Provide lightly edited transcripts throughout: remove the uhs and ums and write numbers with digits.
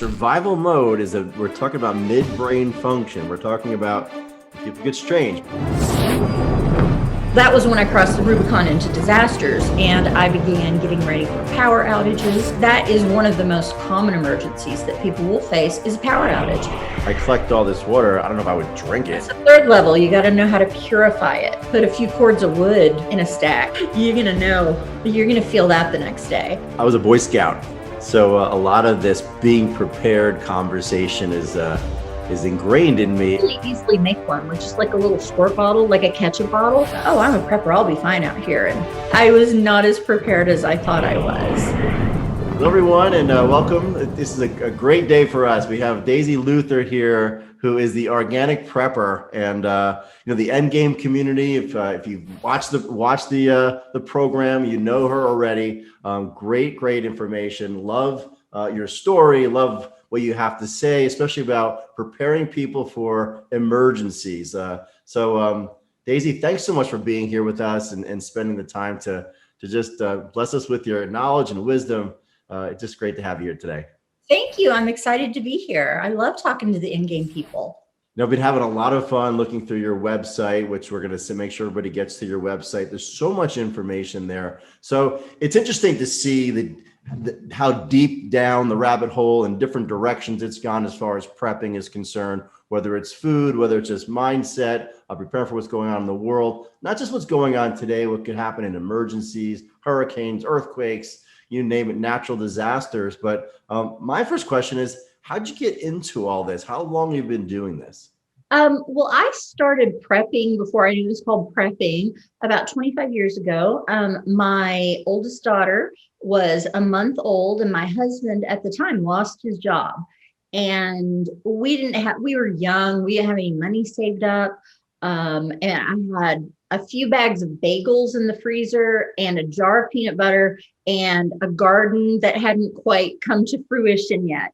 Survival mode we're talking about midbrain function. We're talking about, people get strange. That was when I crossed the Rubicon into disasters and I began getting ready for power outages. That is one of the most common emergencies that people will face, is a power outage. I collect all this water. I don't know if I would drink it. It's a third level. You got to know how to purify it. Put a few cords of wood in a stack. You're going to know. You're going to feel that the next day. I was a Boy Scout, so a lot of this being prepared conversation is ingrained in me. Really easily make one with just like a little squirt bottle, like a ketchup bottle. Oh, I'm a prepper. I'll be fine out here. And I was not as prepared as I thought I was. Hello, everyone, and welcome. This is a great day for us. We have Daisy Luther here, who is the organic prepper, and the Endgame community. If you've watched the program, you know her already. Great information. Love your story. Love what you have to say, especially about preparing people for emergencies. So Daisy, thanks so much for being here with us and spending the time to just bless us with your knowledge and wisdom. It's just great to have you here today. Thank you. I'm excited to be here. I love talking to the Endgame people. I've been having a lot of fun looking through your website, which we're going to make sure everybody gets to your website. There's so much information there. So it's interesting to see how deep down the rabbit hole and different directions it's gone as far as prepping is concerned, whether it's food, whether it's just mindset, prepare for what's going on in the world, not just what's going on today, what could happen in emergencies, hurricanes, earthquakes, you name it, natural disasters. But my first question is, how'd you get into all this? How long have you been doing this? Well, I started prepping before I knew it was called prepping about 25 years ago. My oldest daughter was a month old, and my husband at the time lost his job. And we were young, we didn't have any money saved up. And I had a few bags of bagels in the freezer and a jar of peanut butter and a garden that hadn't quite come to fruition yet.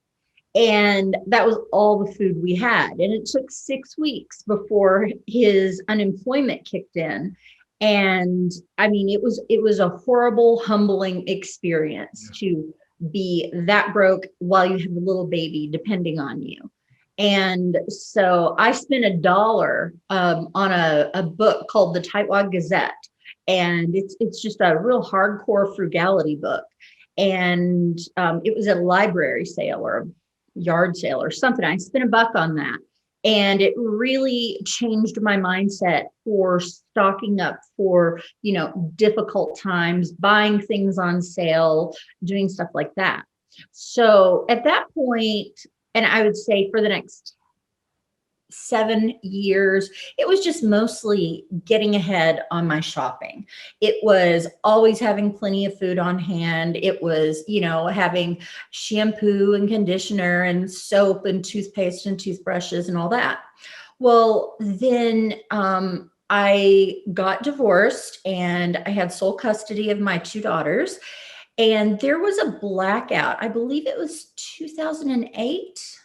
And that was all the food we had. And it took 6 weeks before his unemployment kicked in. And I mean, it was a horrible, humbling experience to be that broke while you have a little baby depending on you. And so I spent $1 on a book called the Tightwad Gazette. And it's just a real hardcore frugality book. And it was at a library sale or a yard sale or something. I spent $1 on that. And it really changed my mindset for stocking up for, difficult times, buying things on sale, doing stuff like that. So at that point, and I would say for the next 7 years, it was just mostly getting ahead on my shopping. It was always having plenty of food on hand. It was, having shampoo and conditioner and soap and toothpaste and toothbrushes and all that. Well, then I got divorced and I had sole custody of my 2 daughters. And there was a blackout. I believe it was 2008.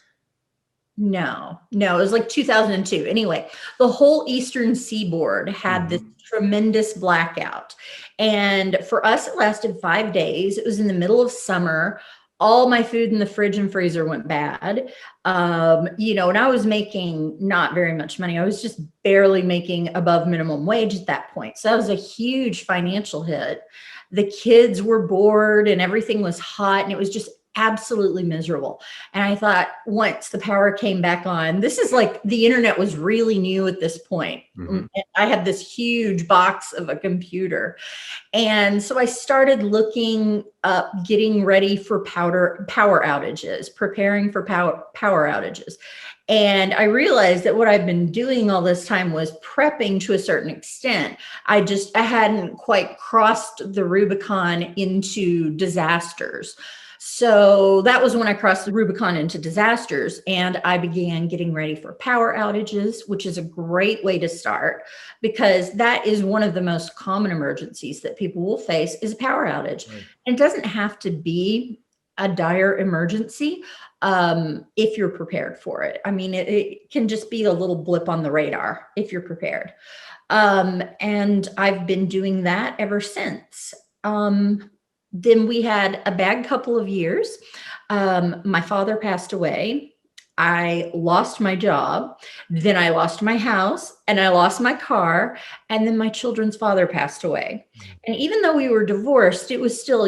No, it was like 2002. Anyway, the whole Eastern Seaboard had this tremendous blackout. And for us, it lasted 5 days. It was in the middle of summer. All my food in the fridge and freezer went bad. And I was making not very much money. I was just barely making above minimum wage at that point. So that was a huge financial hit. The kids were bored and everything was hot and it was just absolutely miserable. And I thought, once the power came back on, this is like the internet was really new at this point. Mm-hmm. I had this huge box of a computer. And so I started looking up, getting ready for power outages, preparing for power outages. And I realized that what I've been doing all this time was prepping to a certain extent. I hadn't quite crossed the Rubicon into disasters. So that was when I crossed the Rubicon into disasters and I began getting ready for power outages, which is a great way to start because that is one of the most common emergencies that people will face is a power outage. Right. And it doesn't have to be a dire emergency if you're prepared for it. I mean, it can just be a little blip on the radar if you're prepared. And I've been doing that ever since. Then we had a bad couple of years. My father passed away. I lost my job, then I lost my house, and I lost my car, and then my children's father passed away. And even though we were divorced, it was still,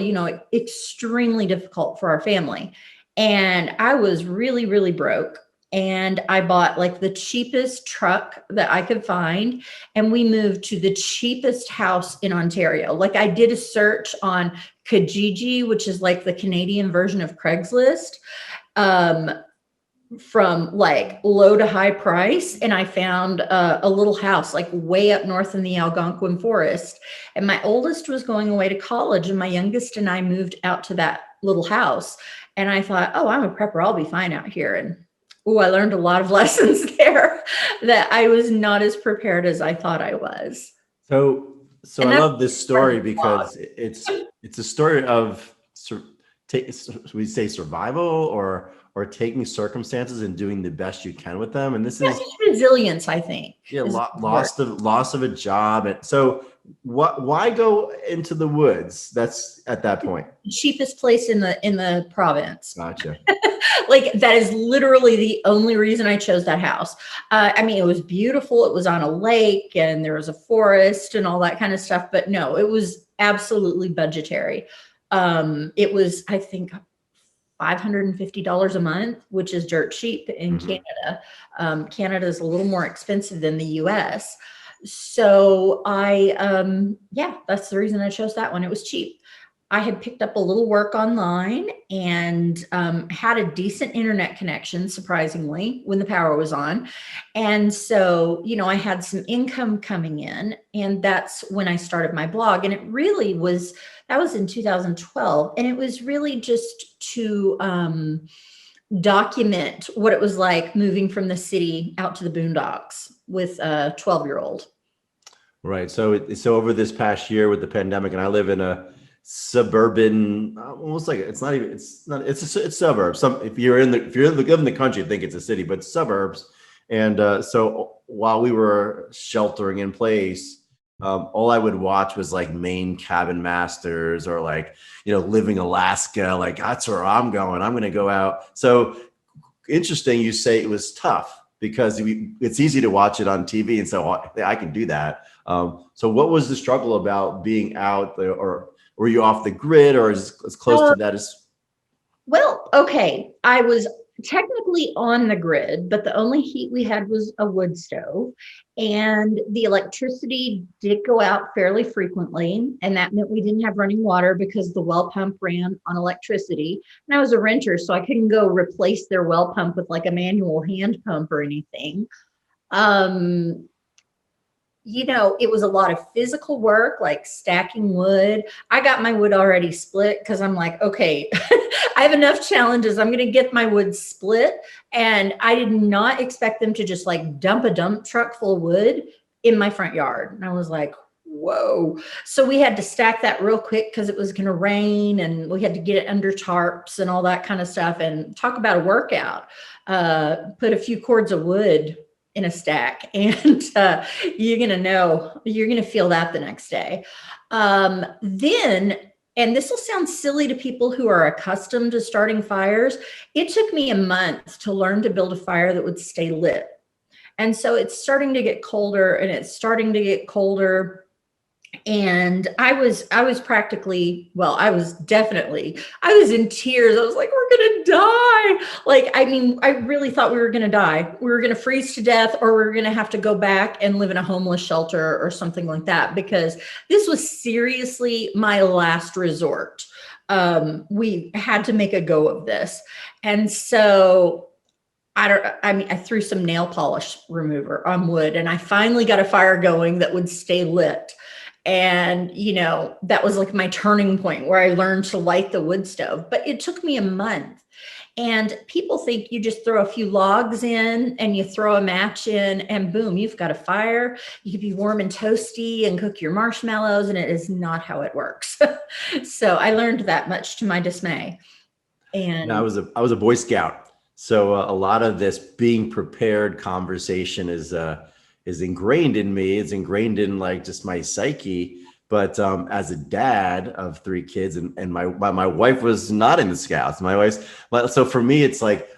extremely difficult for our family. And I was really, really broke. And I bought like the cheapest truck that I could find. And we moved to the cheapest house in Ontario. Like I did a search on Kijiji, which is like the Canadian version of Craigslist. Um, from like low to high price, and I found a little house like way up north in the Algonquin forest. And my oldest was going away to college, and my youngest and I moved out to that little house. And I thought, oh, I'm a prepper, I'll be fine out here. And oh, I learned a lot of lessons there that I was not as prepared as I thought I was. So And I that's love this story because it's a story of we say survival or taking circumstances and doing the best you can with them. And this yeah, is just resilience, I think. loss of a job. And so why go into the woods? That's at that point. Cheapest place in the province. Gotcha. Like that is literally the only reason I chose that house. I mean, it was beautiful. It was on a lake and there was a forest and all that kind of stuff. But no, it was absolutely budgetary. It was, I think, $550 a month, which is dirt cheap in Canada. Canada is a little more expensive than the US. So yeah, that's the reason I chose that one. It was cheap. I had picked up a little work online and had a decent internet connection, surprisingly, when the power was on. And so, I had some income coming in, and that's when I started my blog. And it really was, that was in 2012. And it was really just to document what it was like moving from the city out to the boondocks with a 12-year-old. Right. So over this past year with the pandemic, and I live in a suburban, almost like it's suburbs. If you live in the country, you think it's a city, but suburbs. And so while we were sheltering in place, all I would watch was like Maine Cabin Masters or like, Living Alaska. Like that's where I'm going. I'm going to go out. So interesting. You say it was tough because it's easy to watch it on TV. And so I can do that. So what was the struggle about being out there, or were you off the grid, or as close to that as? Well, okay. I was technically on the grid, but the only heat we had was a wood stove. And the electricity did go out fairly frequently. And that meant we didn't have running water because the well pump ran on electricity. And I was a renter, so I couldn't go replace their well pump with like a manual hand pump or anything. It was a lot of physical work, like stacking wood. I got my wood already split because I'm like, okay, I have enough challenges. I'm going to get my wood split. And I did not expect them to just like dump a dump truck full of wood in my front yard. And I was like, whoa. So we had to stack that real quick because it was going to rain, and we had to get it under tarps and all that kind of stuff. And talk about a workout. Put a few cords of wood in a stack, and you're going to feel that the next day. Then, and this will sound silly to people who are accustomed to starting fires, it took me a month to learn to build a fire that would stay lit. And so it's starting to get colder, and it's starting to get colder. And I was practically, well, I was in tears. I was like, we're going to die. Like, I mean, I really thought we were going to die. We were going to freeze to death, or we were going to have to go back and live in a homeless shelter or something like that, because this was seriously my last resort. We had to make a go of this. And so I threw some nail polish remover on wood, and I finally got a fire going that would stay lit. And, that was like my turning point where I learned to light the wood stove. But it took me a month. And people think you just throw a few logs in and you throw a match in and boom, you've got a fire. You can be warm and toasty and cook your marshmallows. And it is not how it works. So I learned that much to my dismay. And I was a Boy Scout. So a lot of this being prepared conversation is ingrained in me. It's ingrained in like just my psyche. But as a dad of three kids, and my wife was not in the Scouts. So for me, it's like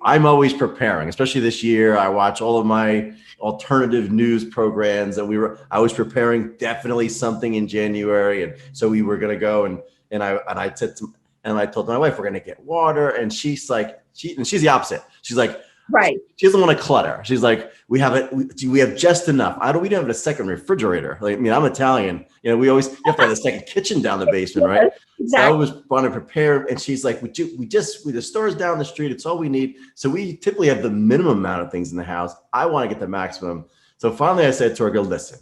I'm always preparing. Especially this year, I watch all of my alternative news programs, and I was preparing definitely something in January, and so we were going to go and I told my wife we're going to get water, and she's the opposite. She's like, Right. she doesn't want to clutter. She's like, we have just enough. We don't have a second refrigerator. Like, I mean, I'm Italian. You have to have a second kitchen down the basement, right? Exactly. So I was want to prepare, and she's like, the store's down the street. It's all we need. So we typically have the minimum amount of things in the house. I want to get the maximum. So finally, I said to her, listen,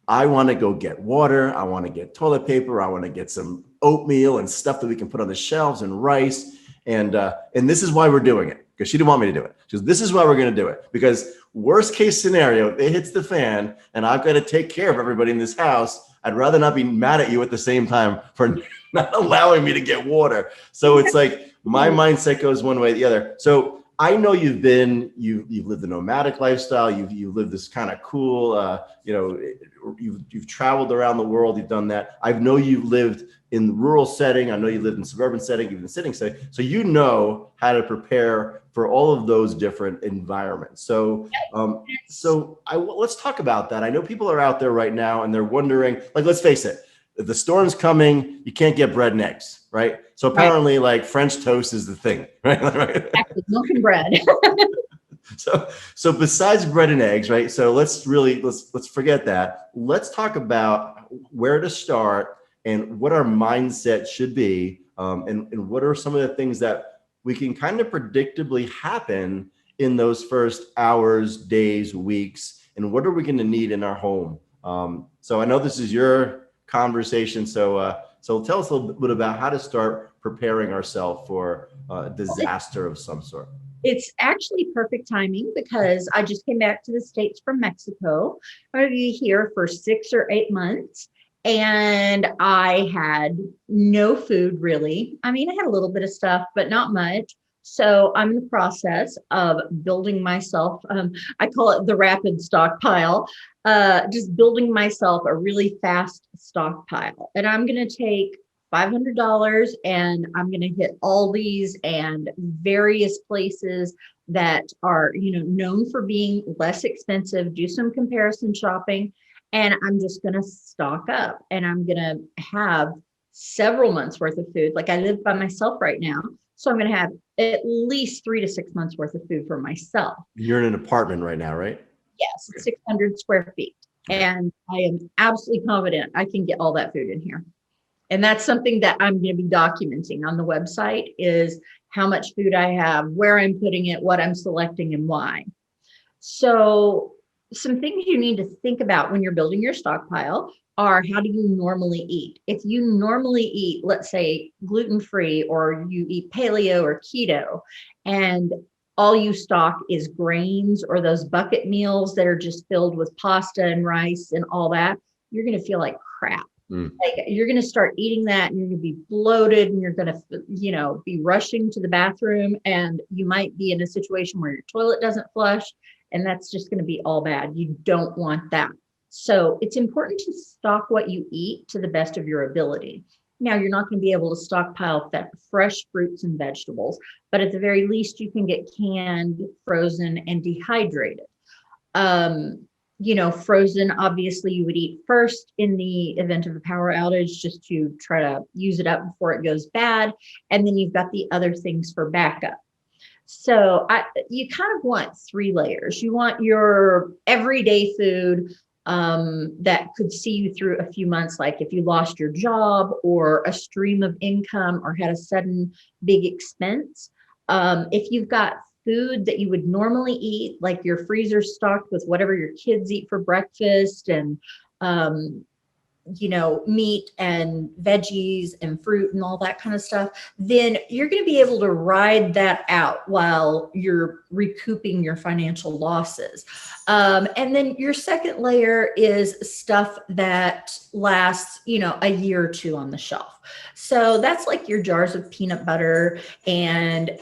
I want to go get water. I want to get toilet paper. I want to get some oatmeal and stuff that we can put on the shelves and rice. And this is why we're doing it, because she didn't want me to do it. She goes, this is why we're going to do it, because worst case scenario, it hits the fan and I've got to take care of everybody in this house. I'd rather not be mad at you at the same time for not allowing me to get water. So it's like my mindset goes one way or the other. So I know you've lived a nomadic lifestyle. You've lived this kind of cool, you've traveled around the world. You've done that. I know you've lived in the rural setting. I know you lived in suburban setting, even city setting. So you know how to prepare for all of those different environments. So, let's talk about that. I know people are out there right now and they're wondering, like, let's face it, if the storm's coming, you can't get bread and eggs, right? So apparently, like, French toast is the thing, right? Exactly. Milk and bread. So besides bread and eggs, right? So let's forget that. Let's talk about where to start and what our mindset should be, and what are some of the things that we can kind of predictably happen in those first hours, days, weeks, and what are we going to need in our home? So I know this is your conversation. So tell us a little bit about how to start preparing ourselves for a disaster of some sort. It's actually perfect timing because I just came back to the States from Mexico. I'm going to be here for 6 or 8 months. And I had no food really. I mean, I had a little bit of stuff, but not much. So I'm in the process of building myself. I call it the rapid stockpile, just building myself a really fast stockpile. And I'm going to take $500 and I'm going to hit Aldi's and various places that are, known for being less expensive, do some comparison shopping. And I'm just going to stock up and I'm going to have several months worth of food. Like I live by myself right now. So I'm going to have at least 3 to 6 months worth of food for myself. You're in an apartment right now, right? Yes, 600 square feet. Okay. And I am absolutely confident I can get all that food in here. And that's something that I'm going to be documenting on the website is how much food I have, where I'm putting it, what I'm selecting and why. So some things you need to think about when you're building your stockpile are how do you normally eat? If you normally eat, let's say gluten-free, or you eat paleo or keto, and all you stock is grains or those bucket meals that are just filled with pasta and rice and all that, you're going to feel like crap. Like you're going to start eating that and you're going to be bloated and you're going to, be rushing to the bathroom, and you might be in a situation where your toilet doesn't flush. And that's just going to be all bad. You don't want that. So it's important to stock what you eat to the best of your ability. Now, you're not going to be able to stockpile fresh fruits and vegetables, but at the very least, you can get canned, frozen, and dehydrated. Frozen, obviously, you would eat first in the event of a power outage just to try to use it up before it goes bad. And then you've got the other things for backup. So you kind of want 3 layers. You want your everyday food that could see you through a few months, like if you lost your job or a stream of income or had a sudden big expense. If you've got food that you would normally eat, like your freezer stocked with whatever your kids eat for breakfast and meat and veggies and fruit and all that kind of stuff, then you're going to be able to ride that out while you're recouping your financial losses. And then your second layer is stuff that lasts, a year or 2 on the shelf. So that's like your jars of peanut butter and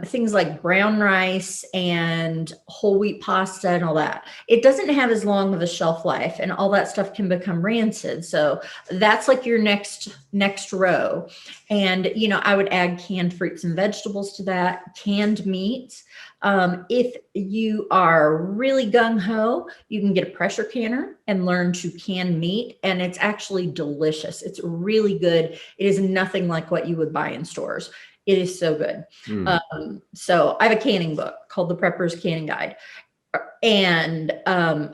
things like brown rice and whole wheat pasta and all that. It doesn't have as long of a shelf life, and all that stuff can become rancid. So that's like your next row. And, I would add canned fruits and vegetables to that, canned meats. If you are really gung-ho, you can get a pressure canner and learn to can meat, and it's actually delicious. It's really good. It is nothing like what you would buy in stores. It is so good. So I have a canning book called The Prepper's Canning Guide, and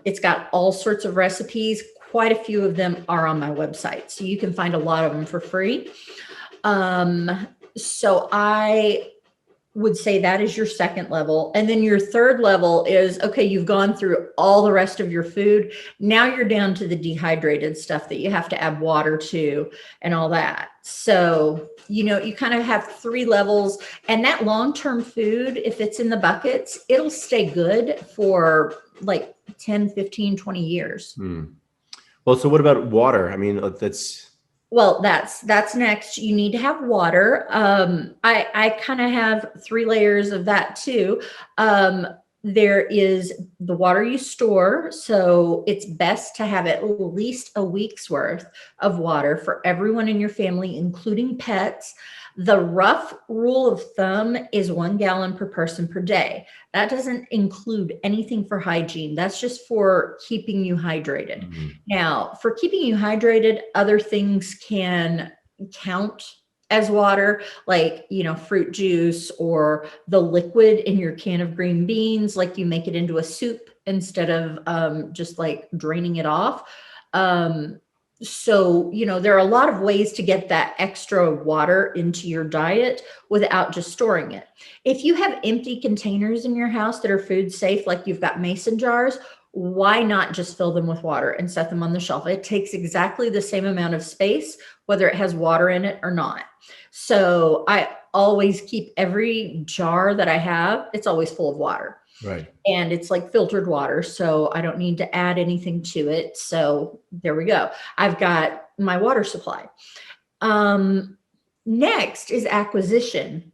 it's got all sorts of recipes. Quite a few of them are on my website, so you can find a lot of them for free. So I would say that is your second level. And then your third level is, okay, you've gone through all the rest of your food. Now you're down to the dehydrated stuff that you have to add water to and all that. So, you kind of have 3 levels, and that long-term food, if it's in the buckets, it'll stay good for like 10, 15, 20 years. Well, so what about water? I mean, Well, that's next. You need to have water. I kind of have 3 layers of that too. There is the water you store. So it's best to have at least a week's worth of water for everyone in your family, including pets. The rough rule of thumb is 1 gallon per person per day. That doesn't include anything for hygiene. That's just for keeping you hydrated. Now, for keeping you hydrated, other things can count as water, like, fruit juice or the liquid in your can of green beans, like you make it into a soup instead of just like draining it off. So, there are a lot of ways to get that extra water into your diet without just storing it. If you have empty containers in your house that are food safe, like you've got mason jars, why not just fill them with water and set them on the shelf? It takes exactly the same amount of space, whether it has water in it or not. So I always keep every jar that I have, it's always full of water. Right. And it's like filtered water, so I don't need to add anything to it. So there we go. I've got my water supply. Next is acquisition.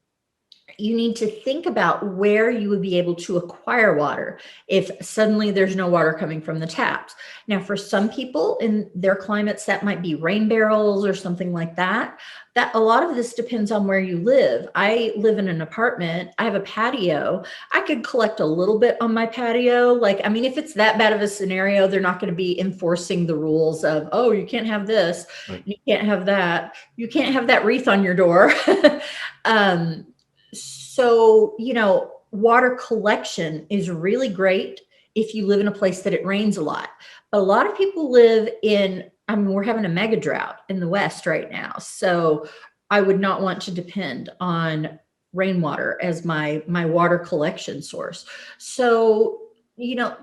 You need to think about where you would be able to acquire water if suddenly there's no water coming from the taps. Now, for some people in their climates, that might be rain barrels or something like that. That a lot of this depends on where you live. I live in an apartment. I have a patio. I could collect a little bit on my patio. If it's that bad of a scenario, they're not going to be enforcing the rules of, oh, you can't have this, right. You can't have that. You can't have that wreath on your door. So, water collection is really great if you live in a place that it rains a lot. But a lot of people live we're having a mega drought in the West right now. So I would not want to depend on rainwater as my water collection source. So,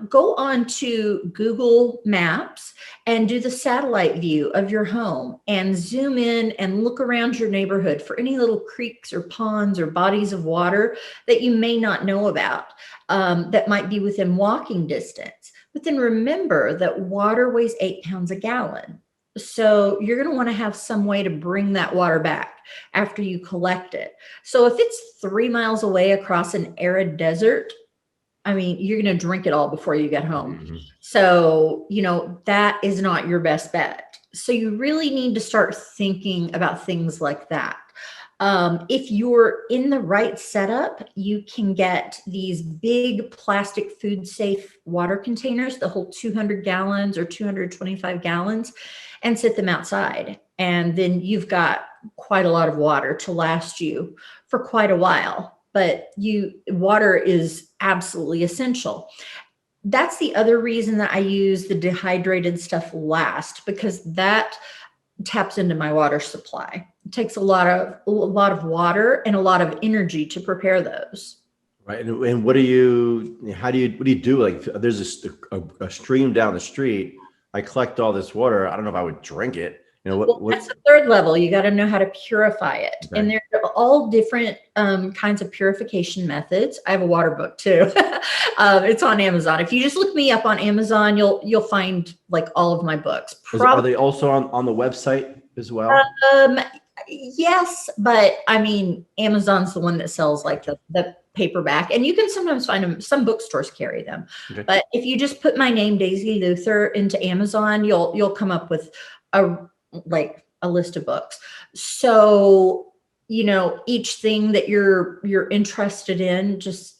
go on to Google Maps and do the satellite view of your home and zoom in and look around your neighborhood for any little creeks or ponds or bodies of water that you may not know about, that might be within walking distance. But then remember that water weighs 8 pounds a gallon. So you're going to want to have some way to bring that water back after you collect it. So if it's 3 miles away across an arid desert, you're going to drink it all before you get home. Mm-hmm. So, that is not your best bet. So you really need to start thinking about things like that. If you're in the right setup, you can get these big plastic food safe water containers that hold 200 gallons or 225 gallons and sit them outside. And then you've got quite a lot of water to last you for quite a while. But water is absolutely essential. That's the other reason that I use the dehydrated stuff last, because that taps into my water supply. It takes a lot of water and a lot of energy to prepare those. Right. And what do you do? Like, there's a stream down the street. I collect all this water. I don't know if I would drink it. That's the third level. You got to know how to purify it. Okay. And there are all different kinds of purification methods. I have a water book too. It's on Amazon. If you just look me up on Amazon, you'll find like all of my books. Are they also on the website as well? Yes, but Amazon's the one that sells like the paperback, and you can sometimes find them. Some bookstores carry them. Okay. But if you just put my name, Daisy Luther, into Amazon, you'll come up with a like a list of books. So, each thing that you're interested in, just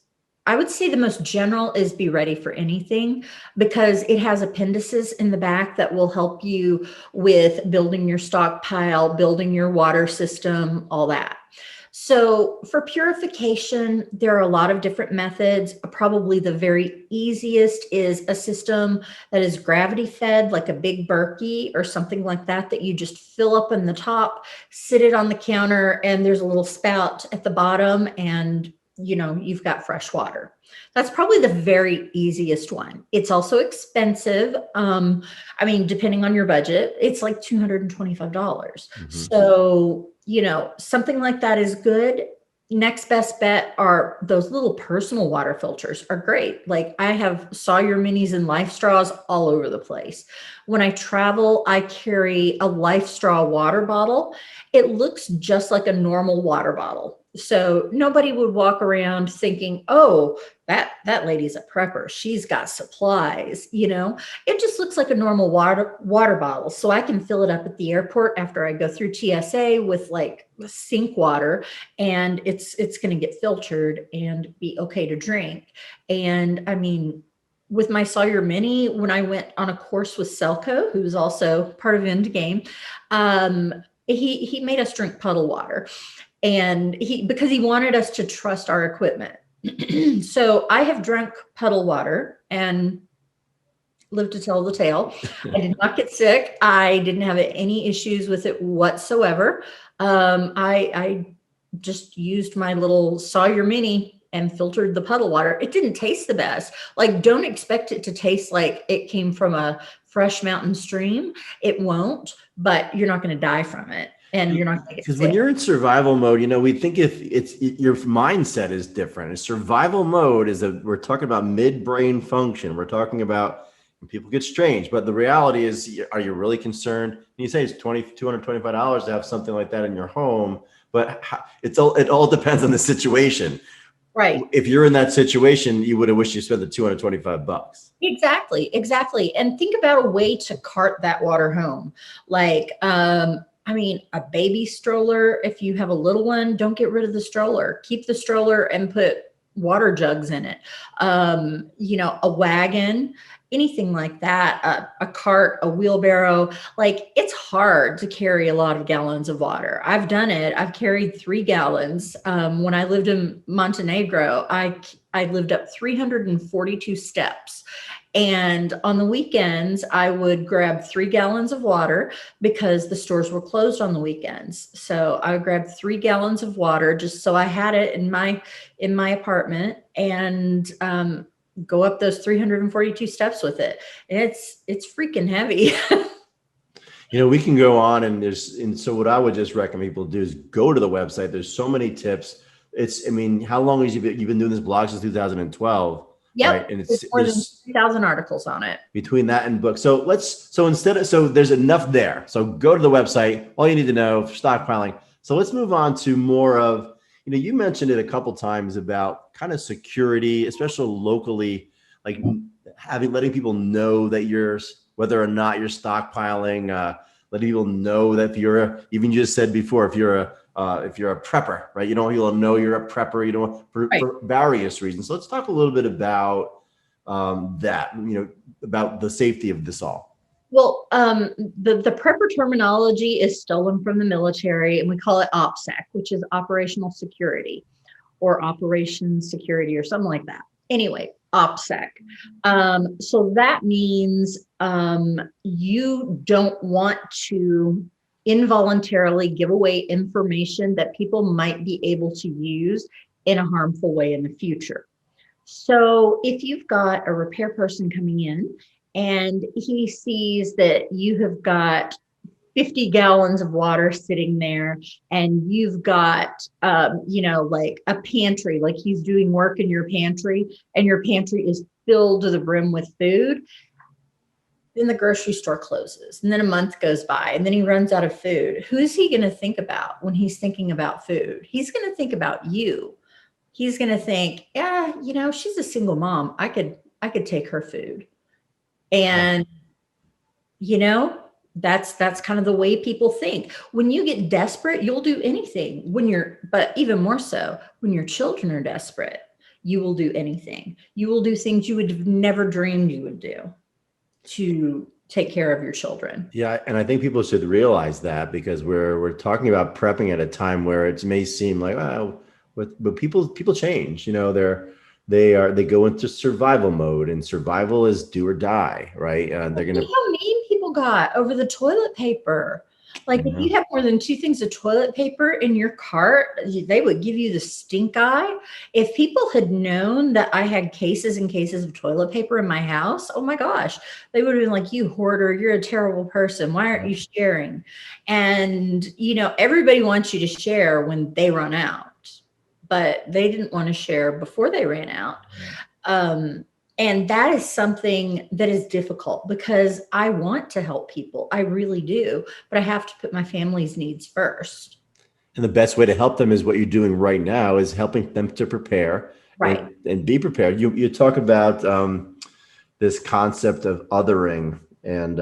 I would say the most general is be ready for anything, because it has appendices in the back that will help you with building your stockpile, building your water system, all that. So for purification, there are a lot of different methods. Probably the very easiest is a system that is gravity fed, like a big Berkey or something like that, that you just fill up in the top, sit it on the counter, and there's a little spout at the bottom, and you've got fresh water. That's probably the very easiest one. It's also expensive. I mean, depending on your budget, it's like $225. So, something like that is good. Next best bet are those little personal water filters are great. Like I have Sawyer Minis and Life Straws all over the place. When I travel, I carry a Life Straw water bottle. It looks just like a normal water bottle. So nobody would walk around thinking, oh, that lady's a prepper. She's got supplies, It just looks like a normal water bottle. So I can fill it up at the airport after I go through TSA with like sink water, and it's going to get filtered and be okay to drink. And I mean, with my Sawyer Mini, when I went on a course with Selco, who's also part of Endgame, he made us drink puddle water, and because he wanted us to trust our equipment. So I have drunk puddle water and lived to tell the tale. I did not get sick. I didn't have any issues with it whatsoever. I just used my little Sawyer Mini and filtered the puddle water. It didn't taste the best. Like, don't expect it to taste like it came from a fresh mountain stream. It won't, but you're not going to die from it. And you're not going to get sick. Because when you're in survival mode, we think if your mindset is different. In survival mode we're talking about midbrain function. We're talking about when people get strange, but the reality is, are you really concerned? And you say it's $225 to have something like that in your home, but it all depends on the situation. Right. If you're in that situation, you would have wished you spent the $225. Exactly. And think about a way to cart that water home. Like, I mean, a baby stroller, if you have a little one, don't get rid of the stroller. Keep the stroller and put water jugs in it. A wagon, anything like that, a cart, a wheelbarrow. Like, it's hard to carry a lot of gallons of water. I've done it. I've carried 3 gallons. When I lived in Montenegro, I lived up 342 steps. And on the weekends, I would grab 3 gallons of water because the stores were closed on the weekends. So I would grab 3 gallons of water just so I had it in my apartment, and go up those 342 steps with it. And it's freaking heavy. We can go on, and so what I would just recommend people do is go to the website. There's so many tips. How long have you been doing this blog? Since 2012. Yep. Right. And there's more than 3,000 articles on it. Between that and books. So there's enough there. So go to the website, all you need to know for stockpiling. So let's move on to more of, you mentioned it a couple times about kind of security, especially locally, like letting people know that whether or not you're stockpiling, letting people know that even you just said before, if you're a prepper, right? You'll know you're a prepper, for various reasons. So let's talk a little bit about that, about the safety of this all. Well, the prepper terminology is stolen from the military, and we call it OPSEC, which is operational security or operations security or something like that. Anyway, OPSEC. So that means you don't want to involuntarily give away information that people might be able to use in a harmful way in the future. So if you've got a repair person coming in and he sees that you have got 50 gallons of water sitting there, and you've got, like a pantry, like he's doing work in your pantry, and your pantry is filled to the brim with food, then the grocery store closes, and then a month goes by, and then he runs out of food. Who's he going to think about when he's thinking about food? He's going to think about you. He's going to think, yeah, she's a single mom. I could take her food. And, That's kind of the way people think. When you get desperate, you'll do anything. But even more so, when your children are desperate, you will do anything. You will do things you would have never dreamed you would do to take care of your children. Yeah, and I think people should realize that, because we're talking about prepping at a time where it may seem like, wow, but people change. They go into survival mode, and survival is do or die, right? They're Look gonna. how mean people got over the toilet paper. Like, if you have more than 2 things of toilet paper in your cart, they would give you the stink eye. If people had known that I had cases and cases of toilet paper in my house, oh my gosh, they would have been like, you hoarder, you're a terrible person. Why aren't you sharing? And, everybody wants you to share when they run out, but they didn't want to share before they ran out. And that is something that is difficult, because I want to help people. I really do, but I have to put my family's needs first. And the best way to help them is what you're doing right now, is helping them to prepare, Right. and be prepared. You talk about this concept of othering, and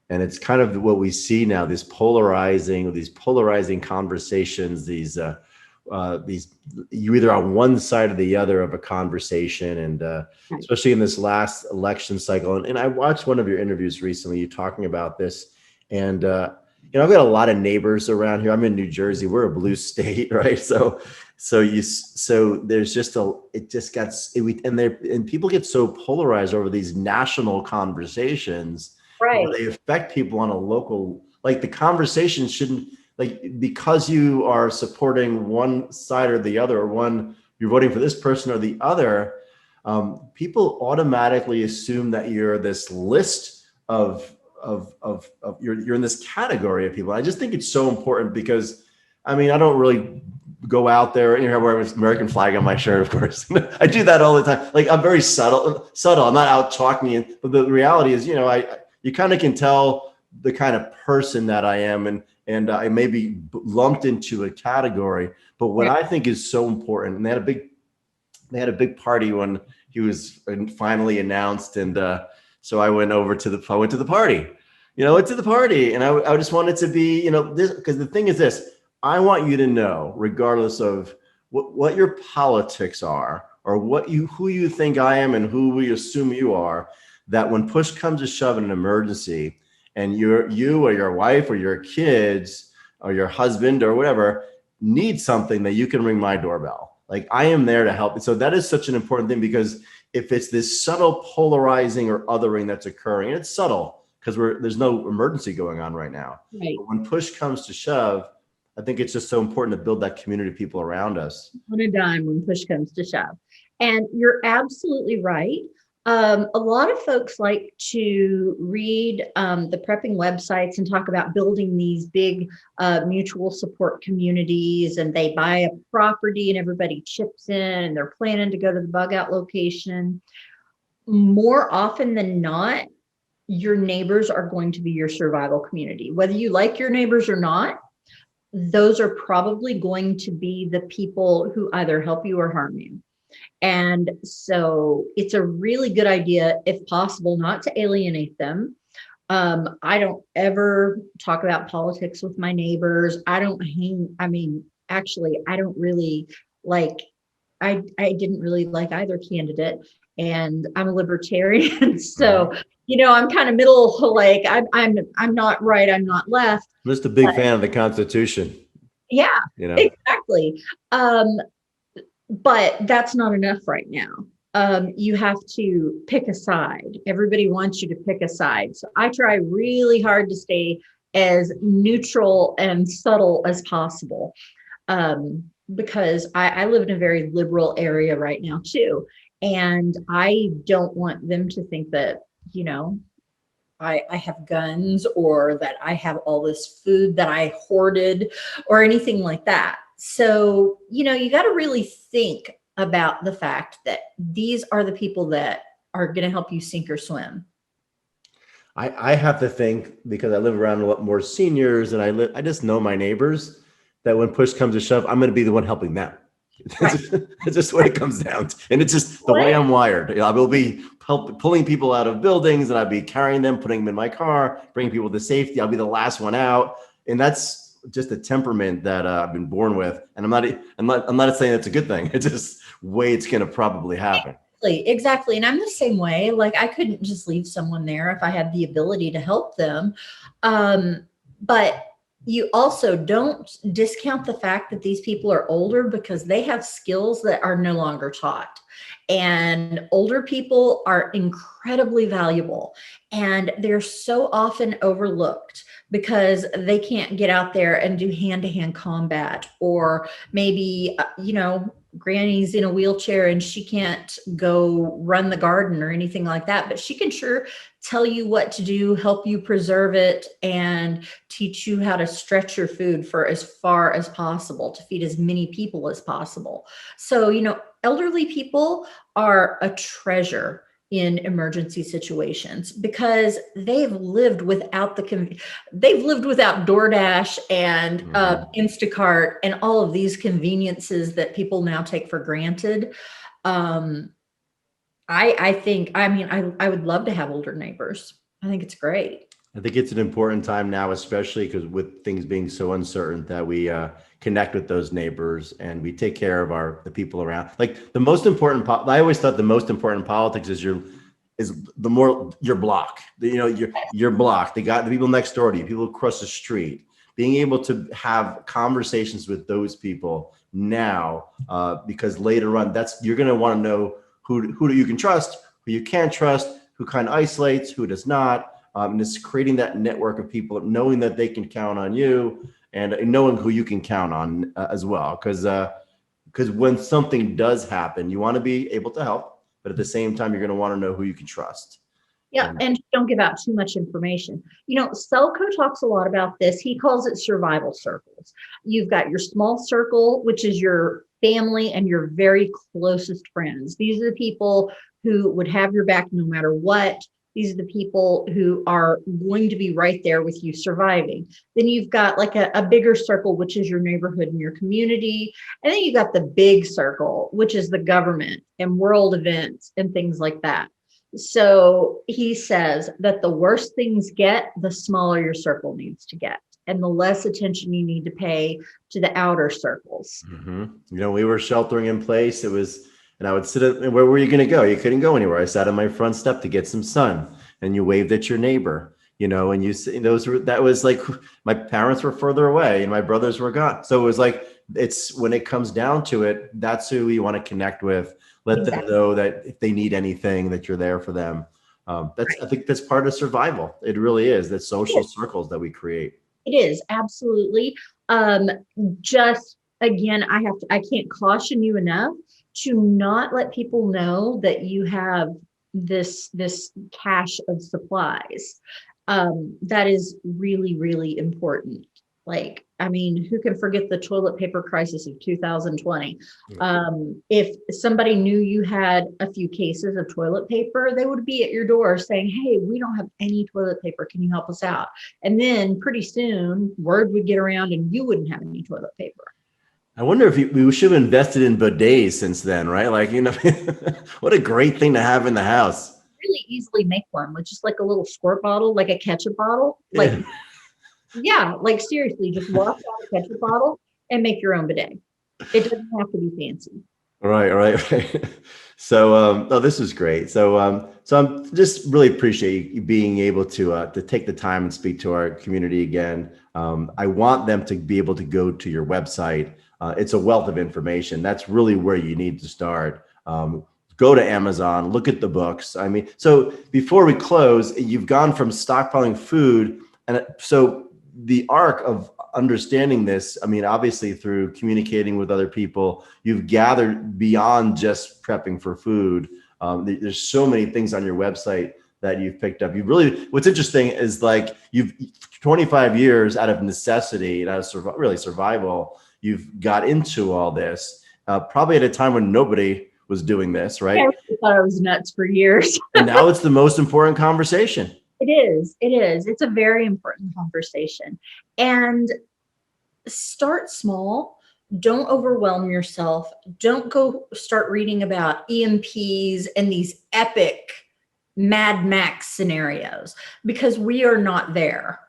it's kind of what we see now, these polarizing conversations, these you're either on one side or the other of a conversation. And especially in this last election cycle. And I watched one of your interviews recently, you talking about this. And, I've got a lot of neighbors around here. I'm in New Jersey. We're a blue state, right? So there's just and people get so polarized over these national conversations. Right. They affect people on a local, like the conversation shouldn't, like, because you are supporting one side or the other, or you're voting for this person or the other, people automatically assume that you're this list of you're in this category of people. I just think it's so important, because I don't really go out there and wear an American flag on my shirt, of course. I do that all the time. Like, I'm very subtle. I'm not out talking, but the reality is, you kind of can tell the kind of person that I am, and I may be lumped into a category. But what I think is so important, and they had a big party when he was finally announced, and so I went to the party. Went to the party, and I just wanted to be, this, because the thing is this: I want you to know, regardless of what your politics are, or who you think I am and who we assume you are, that when push comes to shove in an emergency, and you or your wife or your kids or your husband or whatever need something, that you can ring my doorbell. Like, I am there to help. So that is such an important thing, because if it's this subtle polarizing or othering that's occurring, and it's subtle because there's no emergency going on right now. Right. But when push comes to shove, I think it's just so important to build that community of people around us. On a dime when push comes to shove. And you're absolutely right. A lot of folks like to read the prepping websites and talk about building these big mutual support communities, and they buy a property and everybody chips in and they're planning to go to the bug out location. More often than not, your neighbors are going to be your survival community. Whether you like your neighbors or not, those are probably going to be the people who either help you or harm you. And so it's a really good idea, if possible, not to alienate them. I don't ever talk about politics with my neighbors. I don't actually, I don't really like, I didn't really like either candidate, and I'm a libertarian. So, I'm kind of middle, like I'm not right, I'm not left. I'm just a big fan of the Constitution. Yeah, exactly. But that's not enough right now. You have to pick a side. Everybody wants you to pick a side. So I try really hard to stay as neutral and subtle as possible, because I live in a very liberal area right now too. And I don't want them to think that, I have guns, or that I have all this food that I hoarded, or anything like that. So, you got to really think about the fact that these are the people that are going to help you sink or swim. I have to think, because I live around a lot more seniors, and I just know my neighbors, that when push comes to shove, I'm going to be the one helping them. Right. It's just what it comes down to. And it's just the way I'm wired. I will be pulling people out of buildings, and I'd be carrying them, putting them in my car, bringing people to safety. I'll be the last one out. And that's just a temperament that I've been born with. And I'm not saying that's a good thing. It's just way it's going to probably happen. Exactly. And I'm the same way. Like I couldn't just leave someone there if I had the ability to help them. But you also don't discount the fact that these people are older because they have skills that are no longer taught. And older people are incredibly valuable and they're so often overlooked because they can't get out there and do hand-to-hand combat, or maybe, Granny's in a wheelchair and she can't go run the garden or anything like that, but she can sure tell you what to do, help you preserve it, and teach you how to stretch your food for as far as possible to feed as many people as possible. So, elderly people are a treasure in emergency situations because they've lived without DoorDash and Instacart and all of these conveniences that people now take for granted. I would love to have older neighbors. I think it's great. I think it's an important time now, especially because with things being so uncertain, that we connect with those neighbors and we take care of the people around. Like the most important, I always thought the most important politics is your block. Your block. The people next door to you, people across the street. Being able to have conversations with those people now, because later on, you're going to want to know who you can trust, who you can't trust, who kind of isolates, who does not. And it's creating that network of people, knowing that they can count on you and knowing who you can count on as well. Because when something does happen, you want to be able to help, but at the same time, you're going to want to know who you can trust. Yeah, and don't give out too much information. Selco talks a lot about this. He calls it survival circles. You've got your small circle, which is your family and your very closest friends. These are the people who would have your back no matter what. These are the people who are going to be right there with you surviving. Then you've got like a bigger circle, which is your neighborhood and your community. And then you've got the big circle, which is the government and world events and things like that. So he says that the worse things get, the smaller your circle needs to get, and the less attention you need to pay to the outer circles. Mm-hmm. We were sheltering in place. And I would where were you going to go? You couldn't go anywhere. I sat on my front step to get some sun, and you waved at your neighbor, and that was like, my parents were further away and my brothers were gone. So it was like, it's when it comes down to it, that's who you want to connect with. Let them know that if they need anything, that you're there for them. I think that's part of survival. It really is. That social circles that we create. It is, absolutely. Just again, I can't caution you enough to not let people know that you have this cache of supplies. That is really, really important. Who can forget the toilet paper crisis of 2020? If somebody knew you had a few cases of toilet paper, they would be at your door saying, "Hey, we don't have any toilet paper. Can you help us out?" And then pretty soon word would get around and you wouldn't have any toilet paper. I wonder if we should have invested in bidets since then, right? What a great thing to have in the house. Really easily make one with just like a little squirt bottle, like a ketchup bottle. Seriously, just wash out a ketchup bottle and make your own bidet. It doesn't have to be fancy. Right. So, this is great. So I'm just really appreciate you being able to take the time and speak to our community again. I want them to be able to go to your website. It's a wealth of information. That's really where you need to start. Go to Amazon, look at the books. So before we close, you've gone from stockpiling food. And so the arc of understanding this, obviously through communicating with other people, you've gathered beyond just prepping for food. There's so many things on your website that you've picked up. What's interesting is you've 25 years out of necessity and out of really survival, you've got into all this, probably at a time when nobody was doing this, right? I thought I was nuts for years. And now it's the most important conversation. It is. It's a very important conversation. And start small. Don't overwhelm yourself. Don't go start reading about EMPs and these epic Mad Max scenarios, because we are not there.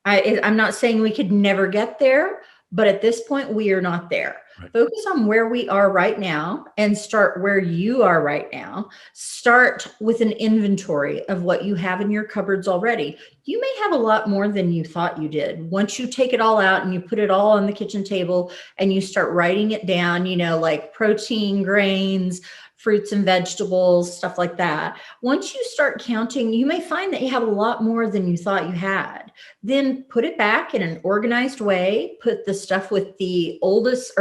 I'm not saying we could never get there, but at this point, we are not there. Right. Focus on where we are right now and start where you are right now. Start with an inventory of what you have in your cupboards already. You may have a lot more than you thought you did. Once you take it all out and you put it all on the kitchen table and you start writing it down, like protein, grains, fruits and vegetables, stuff like that. Once you start counting, you may find that you have a lot more than you thought you had. Then put it back in an organized way. Put the stuff with the oldest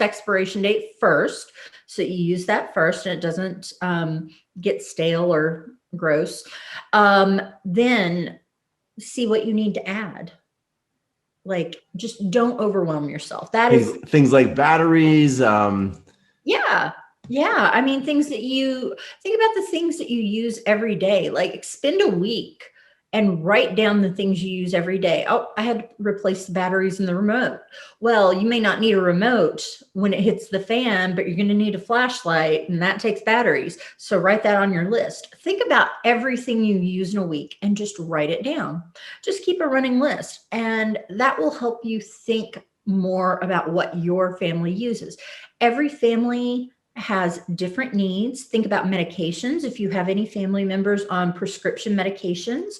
expiration date first. So you use that first and it doesn't get stale or gross. Then see what you need to add. Like, just don't overwhelm yourself. That is Things like batteries. Yeah. I mean, things that you think about, the things that you use every day, like spend a week and write down the things you use every day. Oh, I had to replace the batteries in the remote. Well, you may not need a remote when it hits the fan, but you're going to need a flashlight and that takes batteries. So write that on your list. Think about everything you use in a week and just write it down. Just keep a running list, and that will help you think more about what your family uses. Every family has different needs. Think about medications. If you have any family members on prescription medications,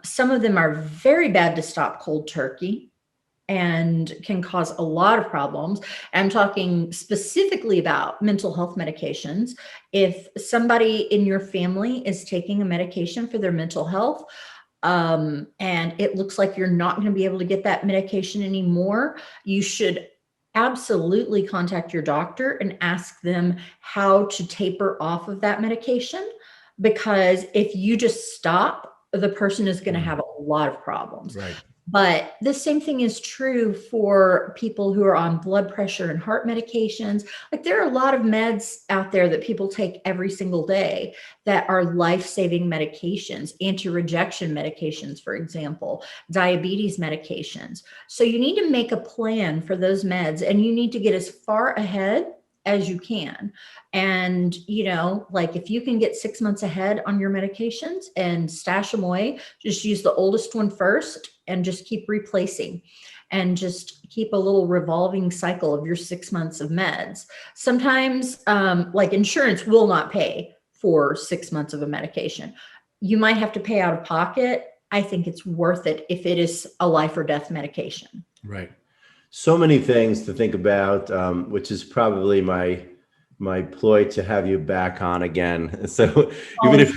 some of them are very bad to stop cold turkey and can cause a lot of problems. I'm talking specifically about mental health medications. If somebody in your family is taking a medication for their mental health, and it looks like you're not going to be able to get that medication anymore, you should absolutely contact your doctor and ask them how to taper off of that medication. Because if you just stop, the person is going to have a lot of problems. Right. But the same thing is true for people who are on blood pressure and heart medications. Like, there are a lot of meds out there that people take every single day that are life-saving medications, anti-rejection medications, for example, diabetes medications. So you need to make a plan for those meds, and you need to get as far ahead as you can. And, like, if you can get 6 months ahead on your medications and stash them away, just use the oldest one first and just keep replacing, and just keep a little revolving cycle of your 6 months of meds. Sometimes, like, insurance will not pay for 6 months of a medication. You might have to pay out of pocket. I think it's worth it if it is a life or death medication. Right. So many things to think about, which is probably my ploy to have you back on again. So even if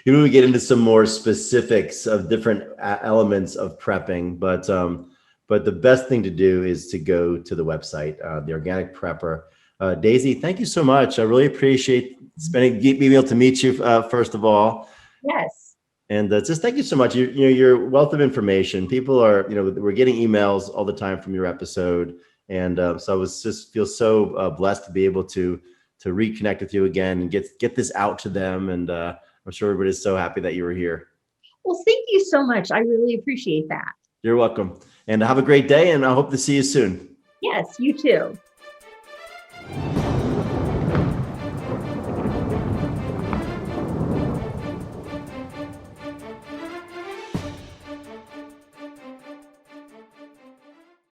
we get into some more specifics of different elements of prepping, but the best thing to do is to go to the website, the Organic Prepper. Daisy, thank you so much. I really appreciate being able to meet you first of all. Yes. And just thank you so much. Your wealth of information. People are, we're getting emails all the time from your episode. And so I was just feel so blessed to be able to reconnect with you again and get this out to them. And I'm sure everybody's so happy that you were here. Well, thank you so much. I really appreciate that. You're welcome. And have a great day. And I hope to see you soon. Yes, you too.